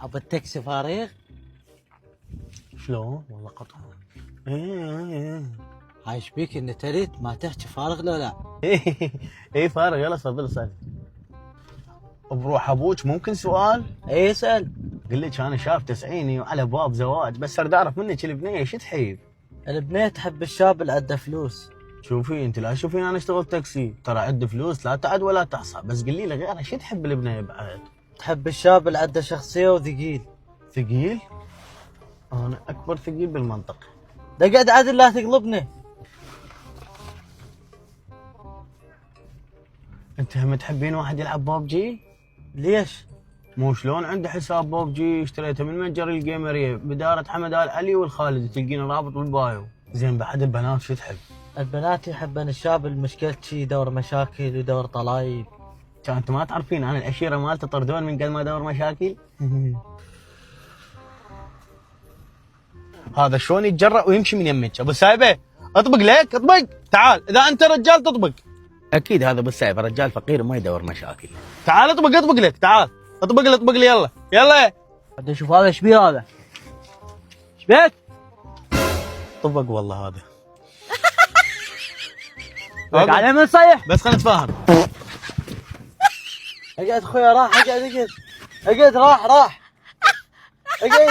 ابى التاكسي فارغ. شلون؟ والله قطع. عايش بيك اني تريت ما تحكي فارغ لو لا. اي فارغ. يلا تفضل اسال. بروح ابوك ممكن سؤال؟ اي اسال. قل لك انا شاب تسعيني وعلى باب زواج، بس اريد اعرف منك البنيه شو تحب؟ البنية تحب الشاب اللي عنده فلوس. شوفي انت لا تشوفين انا اشتغل تاكسي، ترى عندي فلوس لا تعد ولا تحصى، بس قولي لي غيرها شو تحب البنيه بعد؟ تحب الشاب اللي عنده شخصية وثقيل. ثقيل؟ انا اكبر ثقيل بالمنطقه. دقعد عدل لا تقلبني. انت هم تحبين واحد يلعب بابجي؟ ليش؟ مو شلون عنده حساب بابجي اشتريته من متجر الجيمريه بدارة حمد آل علي والخالد، تلقين رابط بالبايو. زين بعد البنات شو تحب؟ البنات يحبن الشاب المشكلة شي يدور مشاكل ويدور طلايب. انت ما تعرفين انا العشيره مالته طردون من قبل ما ادور مشاكل. هذا شلون يتجرأ ويمشي من يمك؟ ابو سايبه اطبق لك اطبق. تعال اذا انت رجال تطبق. اكيد هذا ابو سايبه رجال فقير وما يدور مشاكل. تعال اطبق لك. تعال اطبق لي يلا يلا. بدي اشوف هذا ايش بيه هذا. ايش بيك؟ طبق والله هذا. لك عليه من صيح. بس خلينا نتفاهم. اقعد خويا راح اقعد. اقعد راح. اقعد.